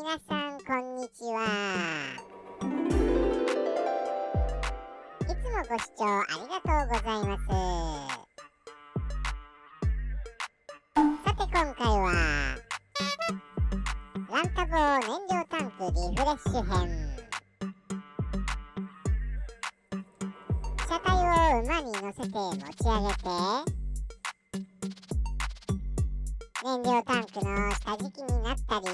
皆さんこんにちは。いつもご視聴ありがとうございます。さて今回はランタボー燃料タンクリフレッシュ編。車体を馬に乗せて持ち上げて燃料タンクの下敷きになったり、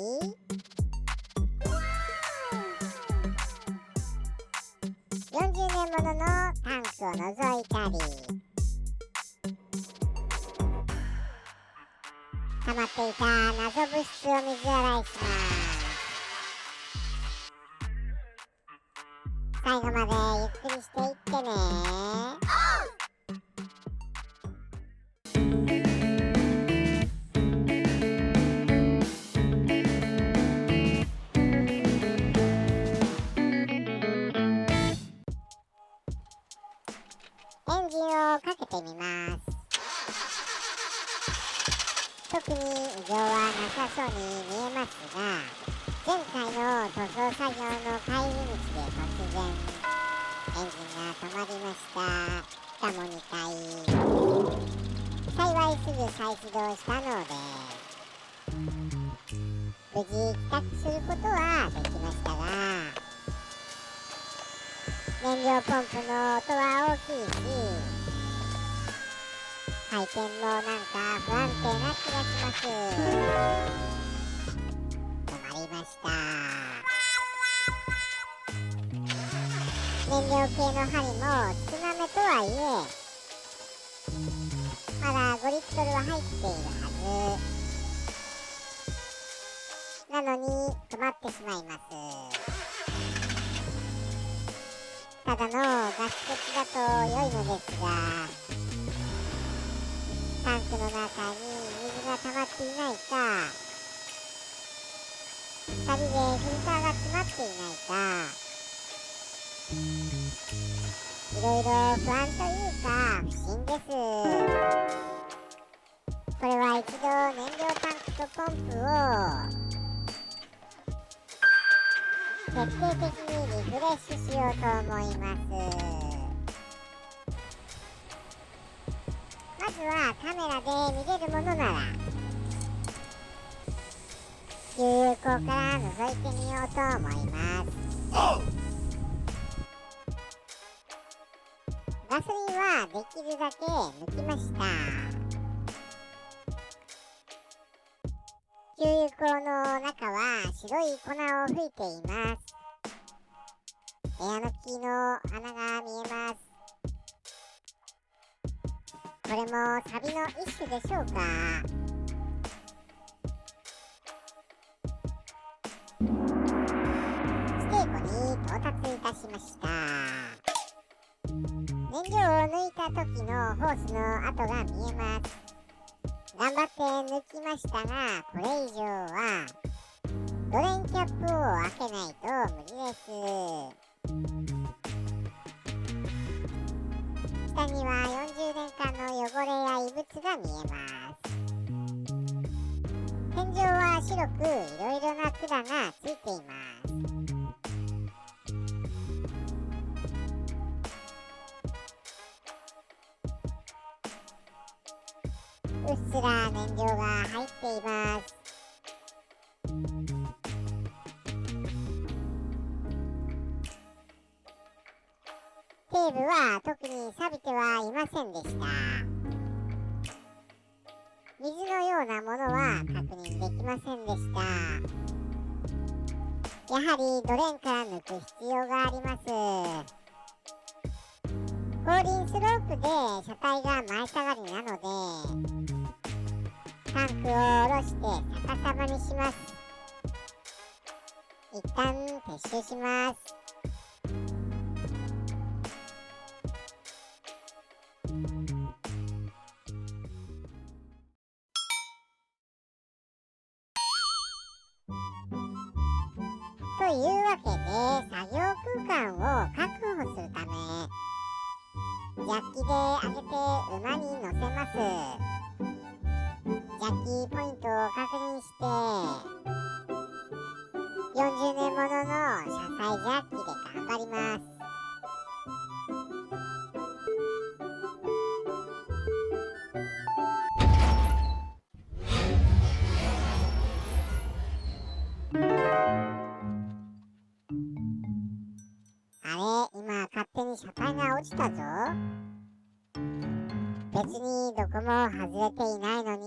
40年もののタンクを除いたり、溜まっていた謎物質を水洗いします。最後までゆっくりしていってね。エンジンをかけてみます。特に異常はなさそうに見えますが、前回の塗装作業の帰り道で突然エンジンが止まりました。しかも2回。幸いすぐ再始動したので無事帰宅することはできましたが、燃料ポンプの音は大きいし、回転もなんか不安定な気がします。止まりました。燃料系の針も少なめとはいえまだ5リットルは入っているはずなのに止まってしまいます。ただのガス欠だと良いのですが、タンクの中に水が溜まっていないか、サビでフィルターが詰まっていないか、いろいろ不安というか不審です。これは一度燃料タンクとポンプを徹底的にリフレッシュしようと思います。まずはカメラで見れるものなら給油口から覗いてみようと思います。ガソリンはできるだけ抜きました。給油口の中は白い粉を吹いています。エアノキの穴が見えます。これもサビの一種でしょうか。ステーコに到達いたしました。燃料を抜いた時のホースの跡が見えます。頑張って抜きましたが、これ以上はドレンキャップを開けないと無理です。下には40年間の汚れや異物が見えます。天井は白くいろいろな管がついています。うっすら燃料が入っています。テープは特に錆びてはいませんでした。水のようなものは確認できませんでした。やはりドレンから抜く必要があります。後輪スロープで車体が前下がりなのでタンクを下ろして逆さまにします。一旦撤収します。というわけで作業空間を確保するためジャッキで上げて馬に乗せます。ジャッキポイントを確認して40年ものの車載ジャッキで頑張ります。あれ、今勝手に車体が落ちたぞ。別にどこも外れていないのに、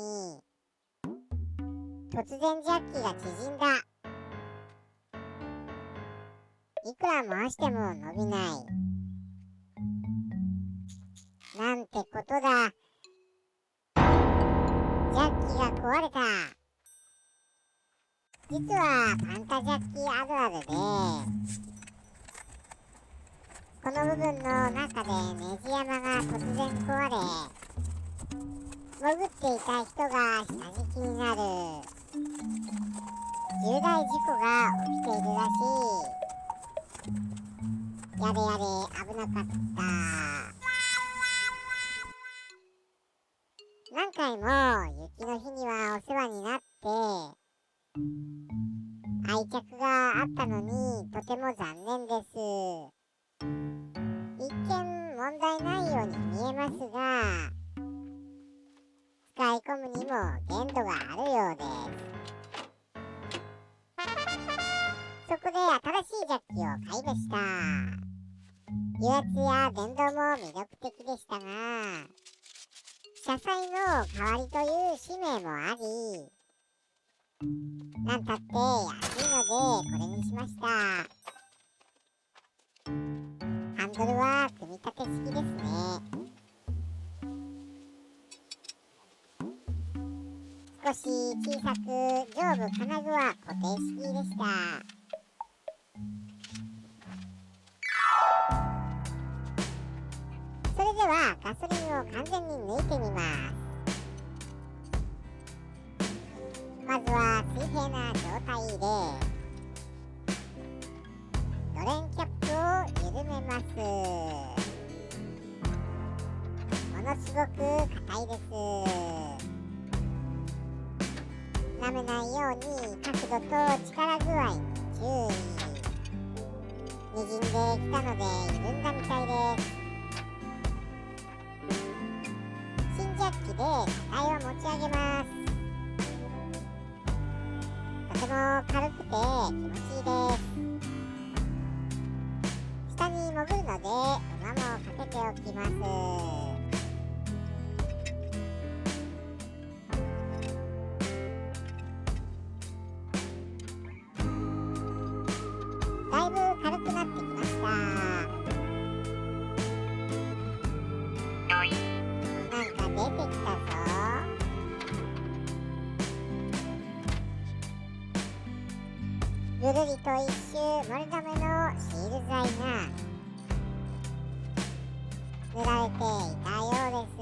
突然ジャッキが縮んだ。いくら回しても伸びない。なんてことだ。ジャッキが壊れた。実はパンタジャッキあるあるで、この部分の中でネジ山が突然壊れ、潜っていた人が下敷きになる重大事故が起きているらしい。やれやれ、危なかった。何回も雪の日にはお世話になって、愛着があったのにとても残念です。一見問題ないように見えますが、使い込むにも限度があるようです。そこで新しいジャッキを買いました。油圧や電動も魅力的でしたが、車載の代わりという使命もあり、なんたって安いのでこれにしました。ハンドルは組み立て式ですね。少し小さく上部金具は固定式でした。それではガソリンを完全に抜いてみます。まずは水平な状態でドレンキャップを緩めます。ものすごく硬いです。舐めないように角度と力具合に注意。にじんできたので緩んだみたいです。新ジャッキで車体を持ち上げます。とても軽くて気持ちいいです。下に潜るので馬もかけておきます。だいぶ軽くなってきました。なんか出てきたぞ。ぐるりと一周盛り止めのシール剤が塗られていたようです。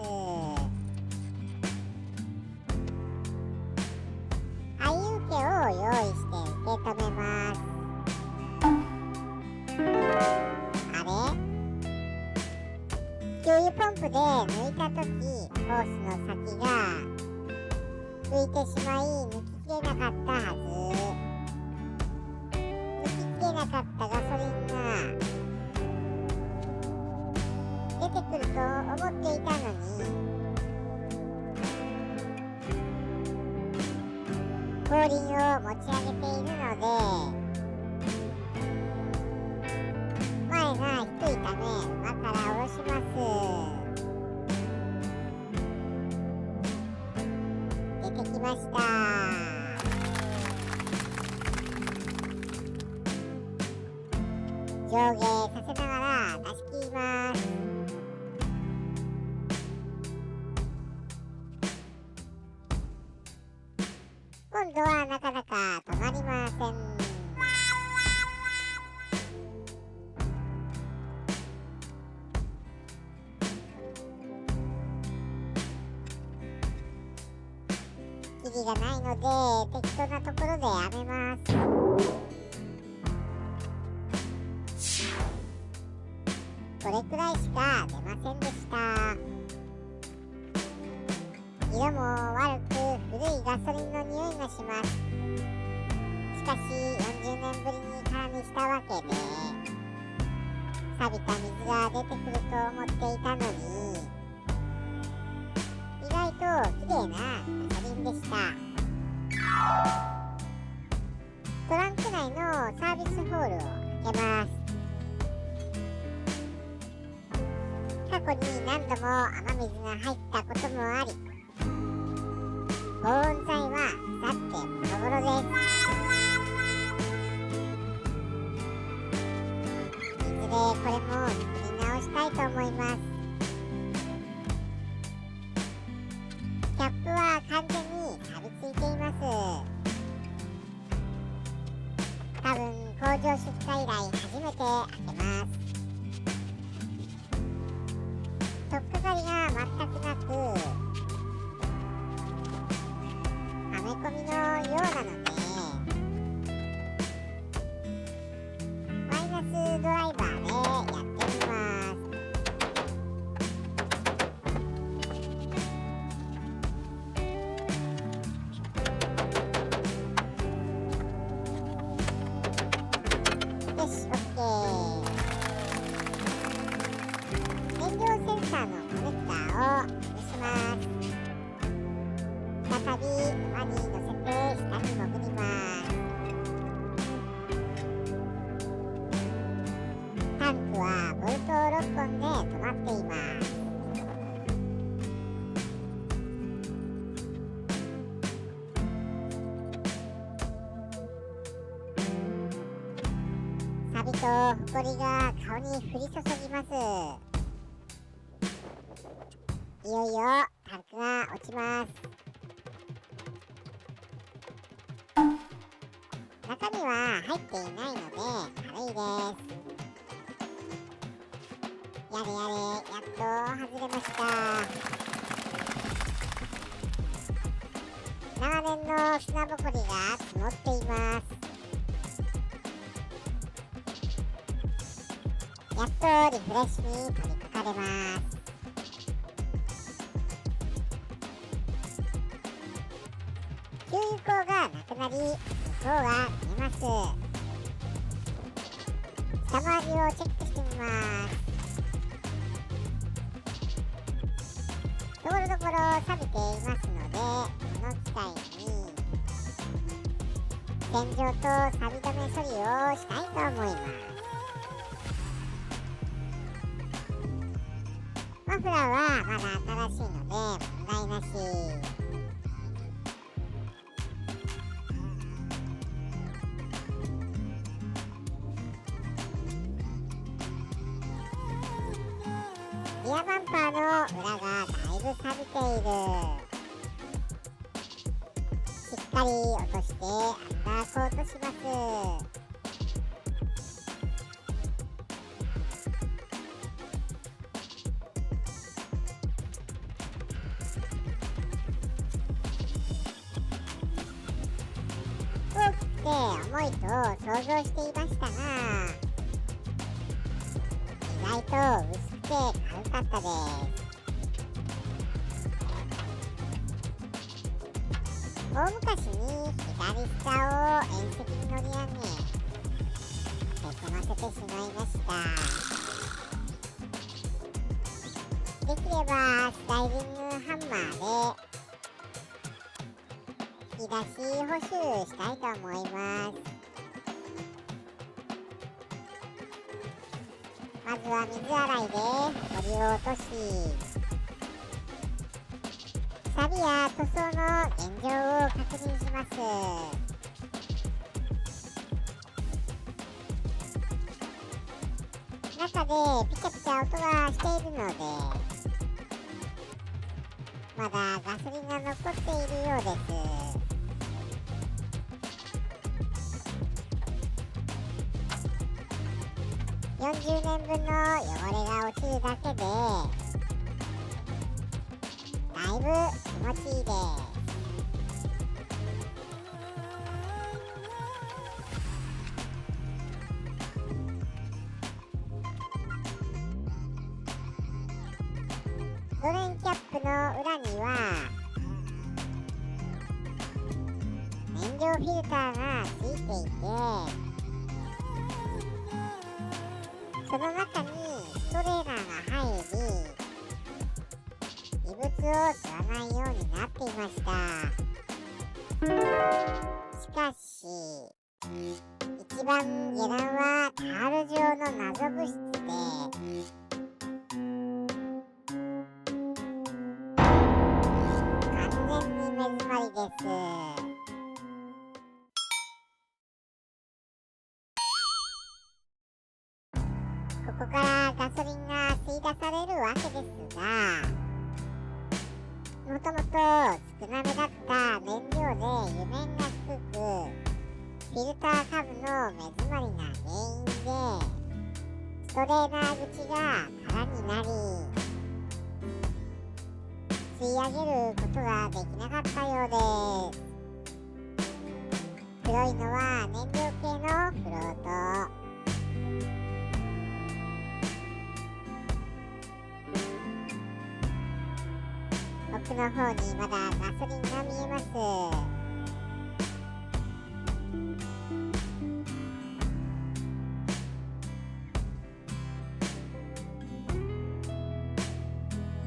鮎受けを用意して受け止めます。あれ？給油ポンプで抜いたとき、ホースの先が浮いてしまい抜ききれなかったはず。出なかったガソリンが出てくると思っていたのに、後輪を持ち上げているので前が低いため馬から下ろします。出てきました。上下させながら出し切ります。今度はなかなか止まりません。キリがないので適当なところでやめます。これくらいしか出ませんでした。色も悪く古いガソリンの匂いがします。しかし40年年ぶりに空にしたわけで、錆びた水が出てくると思っていたのに、意外と綺麗なガソリンでした。トランク内のサービスホールを開けます。過去に何度も雨水が入ったこともあり、保温材は腐ってボロボロです。いずれこれも作り直したいと思います。キャップは完全に錆びついています。多分工場出荷以来初めて開けます。取っかかりが全くなく、はめ込みのようなので、マイナスドライバーでやってみます。よし、OK。燃料センサーのコネクターを外します。再び馬に乗せて下に潜ります。タンクはボルト6本で止まっています。錆とホコリが顔に降り注ぎます。いよいよタンクが落ちます。中身は入っていないので軽いです。やれやれ、やっと外れました。長年の砂ぼこりが積もっています。やっとリフレッシュに取り掛かれます。給油口がなくなり、向こうが見えます。下回りをチェックしてみます。ところどころ錆びていますので、この機会に洗浄と錆止め処理をしたいと思います。マフラーはまだ新しいので問題なし。リアバンパーの裏がだいぶ錆びている。しっかり落としてアンダーコートします。大きくて重いと想像していましたが、意外と薄くて軽かったです。大昔に左下を縁石に乗り上げ、へこませてしまいました。できればスタイリングハンマーで引き出し補修したいと思います。まずは水洗いでホコリを落とし、錆や塗装の現状を確認します。中でピチャピチャ音がしているので、まだガソリンが残っているようです。40年分の汚れが落ちるだけでだいぶ気持ちいいです。ドレンキャップの裏には燃料フィルターがついていて、その中にストレーラーが入り、異物を吸わないようになっていました。しかし、一番下段はタール状の謎物質で、完全に目詰まりです。ここからガソリンが吸い出されるわけですが、もともと少なめだった燃料で油面が低く、フィルター下部の目詰まりが原因でストレーナー口が空になり、吸い上げることができなかったようです。黒いのは燃料系のフロート。奥の方にまだガソリンが見えます。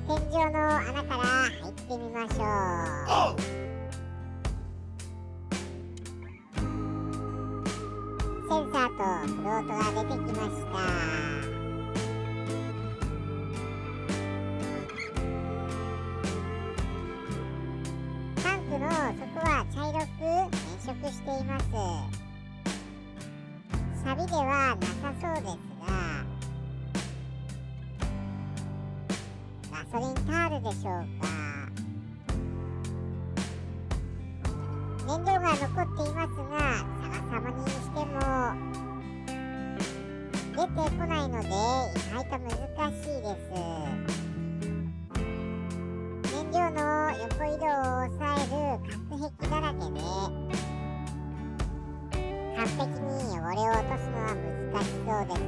天井の穴から入ってみましょう。センサーとフロートが出てきました。の底は茶色く変色しています。錆ではなさそうですが、ガソリンタールでしょうか。燃料が残っていますが、逆さまにしても出てこないので意外と難しいです。燃料の横移動を抑える隔壁だらけで、完璧に汚れを落とすのは難しそうです。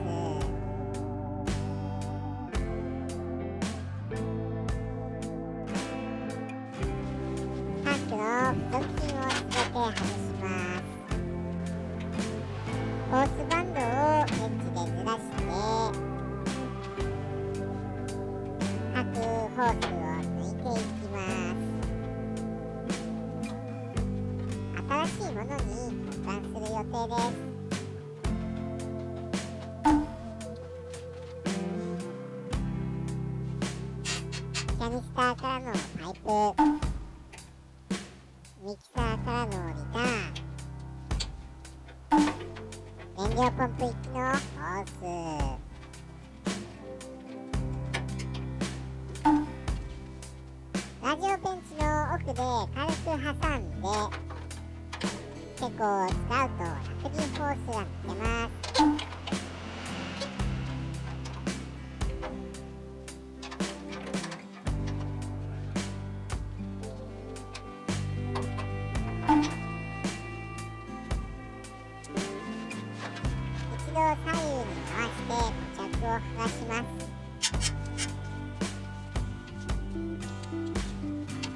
タンクの付属品をすべて外します。ホースバンドをエッジでずらして各ホースを抜いていきます。新しいものに交換する予定です。キャニスターからのパイプ、ミキサーからのリターン、燃料ポンプ行きのホース、ラジオペンチの奥で軽く挟んで、テコを使うと楽にホースが抜けます。一度左右に回して固着を剥がします。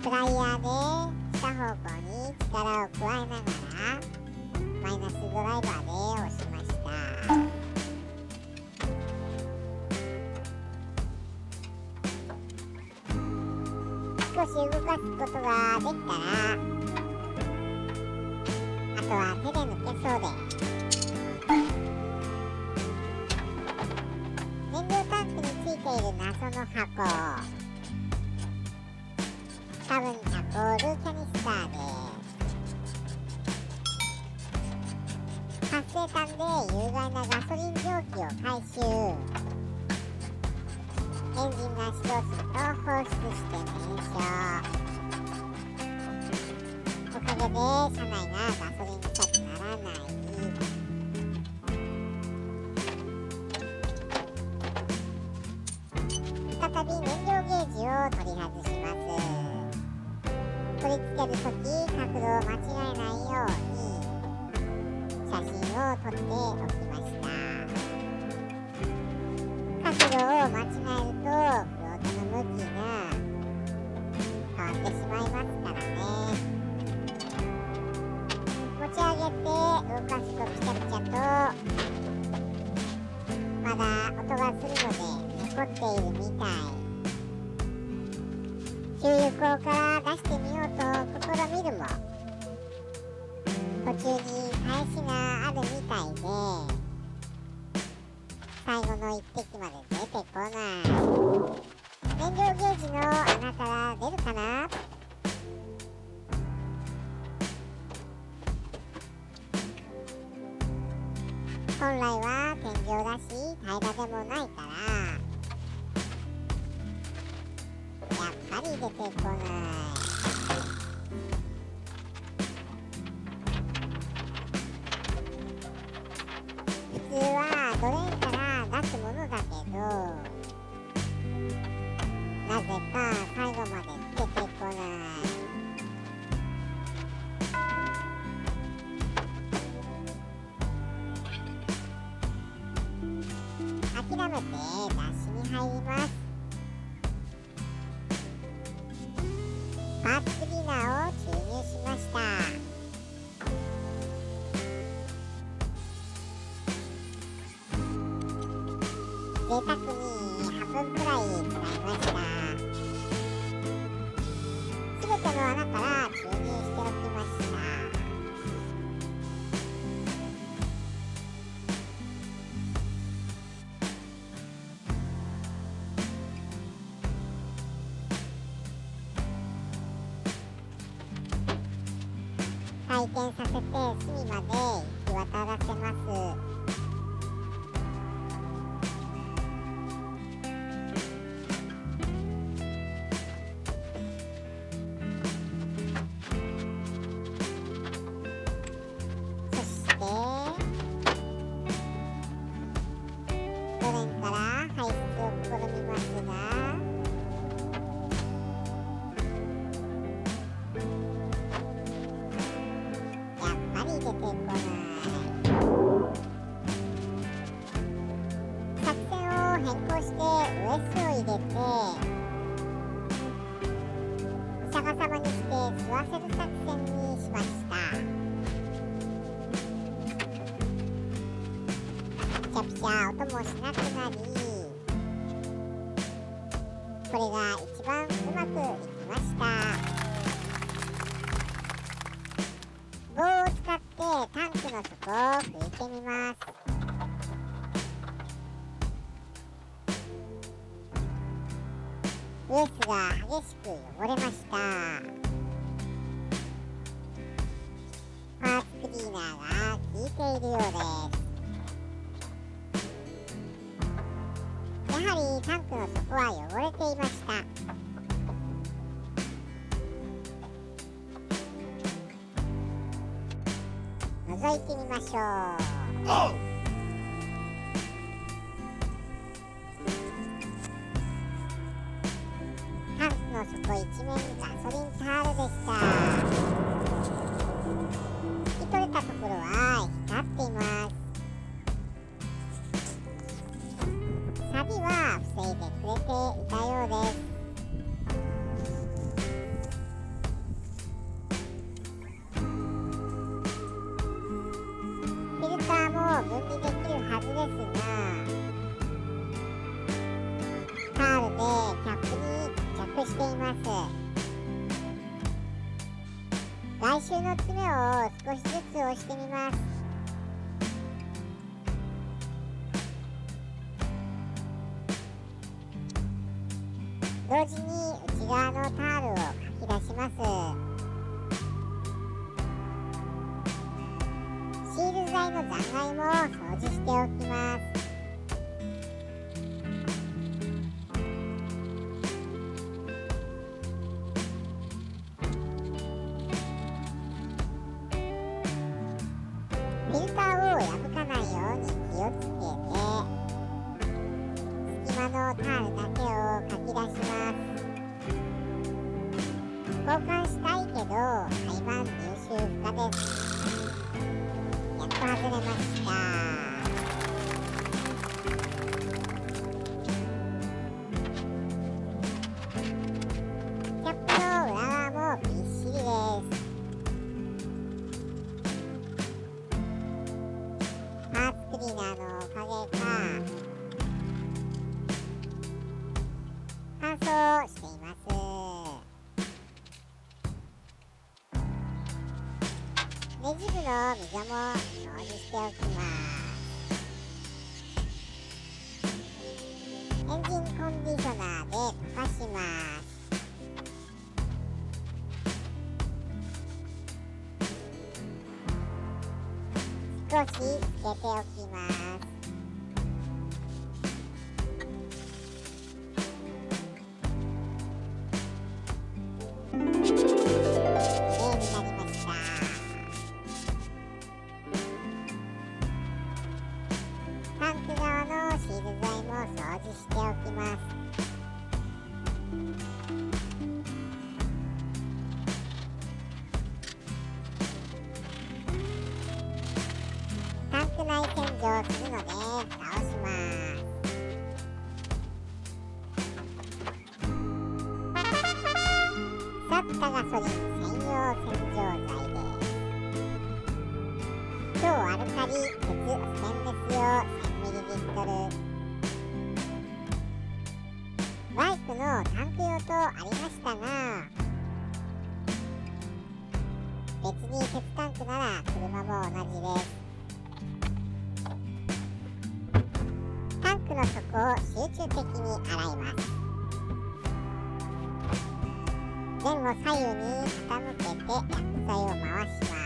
プライヤーで下方向に力を加えながらマイナスドライバーで押しました。少し動かすことができたら、あとは手で抜けそうです。燃料タンクについている謎の箱、多分チャコールキャニスターです。発生管で有害なガソリン蒸気を回収。エンジンが始動すると放出して燃焼。おかげで車内がガソリン臭くならない。再び燃料ゲージを取り外します。取り付けるとき角度を間違えないように写真を撮っておきました。角度を間違えるとフロートの向きが変わってしまいますからね。持ち上げて動かすとピチャピチャとまだ音がに返しがあるみたいで、最後の一滴まで出てこない。燃料ゲージの穴から出るかな。本来は天井だし平らでもないから、やっぱり出てこない。普通はドレーンから出すものだけど、なぜか最後まで出てこない。諦めて出しに入ります。パーツクリーナーを注入しました。贅沢に半分くらい使いました。すべての穴から注入しておきました。回転させて隅まで行き渡らせます。そしてドレンから排出を試みますが、出てこない。作戦を変更して OS を入れて逆さまにして吸わせる作戦にしました。ピチャピチャ音もしなくなり、これが一番うまくいきました。棒を使ってタンクの底を拭いてみます。ウエスが激しく汚れました。パーツクリーナーが効いているようです。やはりタンクの底は汚れていました。覗いてみましょう。タンクの底一面ガソリンタールでした。拭き取れたところは光っています。錆は防いでくれていたようです。フィルターも分離できるはずですが、タールでキャップに付着しています。外周の爪を少しずつ押してみます。同時に内側のタールをかき出します。シール材の残骸も掃除しておきます。フィルターを破かないように気をつけて、隙間のタールだけをかき出します。交換したいけど廃盤入手不可です。やっと外れました。キャップの裏側もびっしりです。パーツクリーナーのおかげか乾燥しています。目印の溝も掃除しておきます。エンジンコンディショナーで溶かします。少しつけておきます。きれいになりました。タンク側のシール材も掃除しておきます。タンク内洗浄をするので蓋をします。腐ったガソリン専用洗浄剤です。超アルカリ鉄ステンレス用 1000ml。 バイクのタンク用とありましたが、別に鉄タンクなら車も同じです。タンクの底を集中的に洗います。前後左右に傾けて薬剤を回します。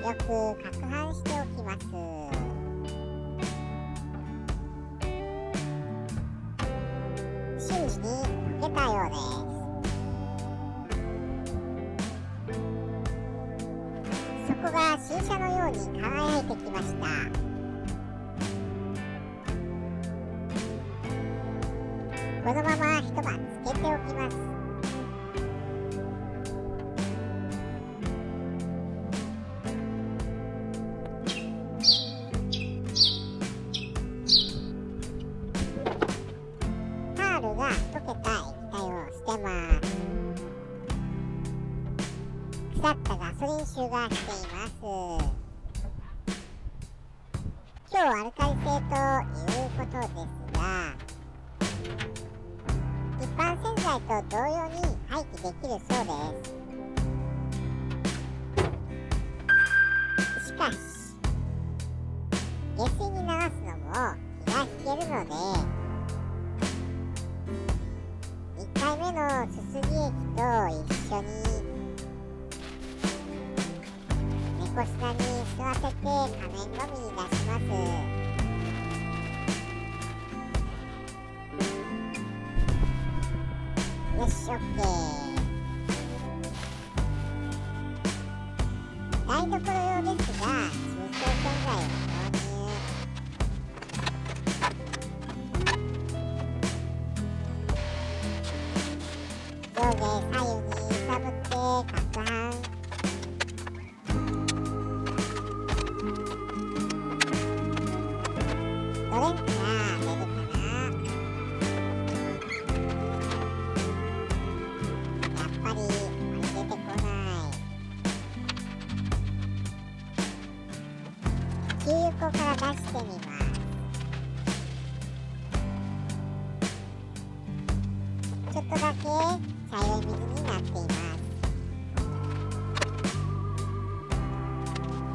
よく攪拌しておきます。瞬時に溶けたようです。底が新車のように輝いてきました。このまま一晩つけておきます。タールが溶けた液体を捨てます。腐ったガソリン臭がしています。超アルカリ性ということですが、一般洗剤と同様に廃棄できるそうです。しかし下水に流すのも気が引けるので、1回目のすすぎ液と一緒に猫砂に吸わせて仮面のみに出します。よし、OK。台所用ですが、中性洗剤を投入。上下左右に揺さぶって攪拌。どれから出るかな。給油口から出してみます。ちょっとだけ茶色い水になっています。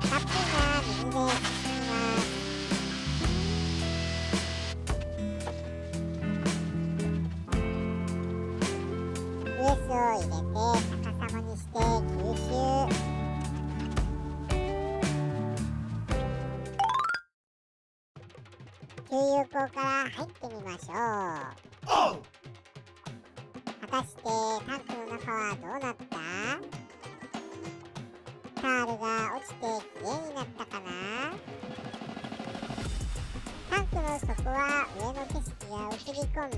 たっぷりな水で包みます。ウエスを入れて逆さまにして吸収。給油口から入ってみましょう。果たしてタンクの中はどうなった？タールが落ちてきれいになったかな？タンクの底は上の景色が映り込んで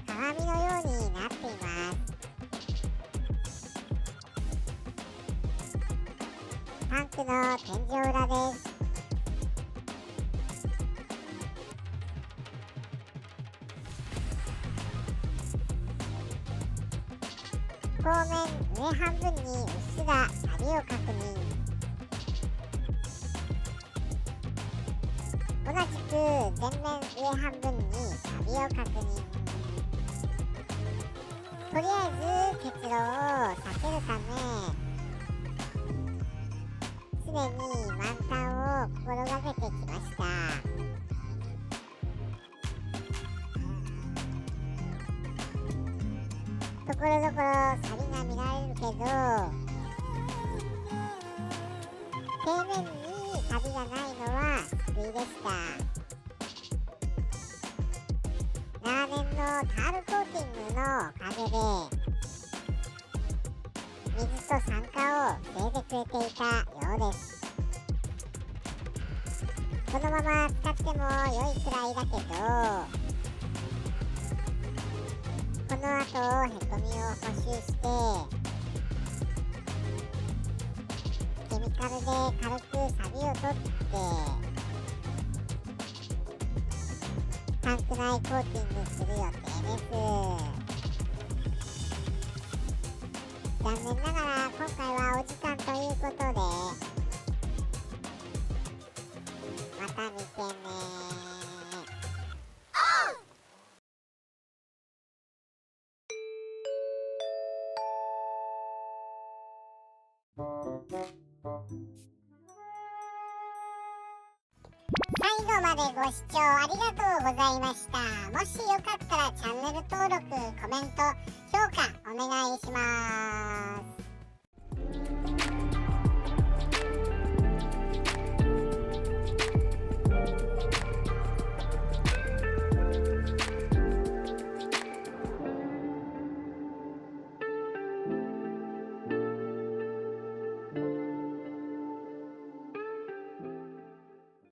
鏡のようになっています。タンクの天井裏です。後面上半分にうっすらサビを確認。同じく前面上半分にサビを確認。とりあえず結露を避けるため常に満タンを心がけてきました。ところどころ錆が見られるけど底面に錆がないのは救いでした。長年のタールコーティングのおかげで水と酸化を防いでくれていたようです。このまま使っても良いくらいだけどこの後へこみを補修してケミカルで軽く錆を取ってタンク内コーティングする予定です。残念ながら今回はお時間ということでまた見てね。最後までご視聴ありがとうございました。もしよかったらチャンネル登録、コメント、評価お願いします。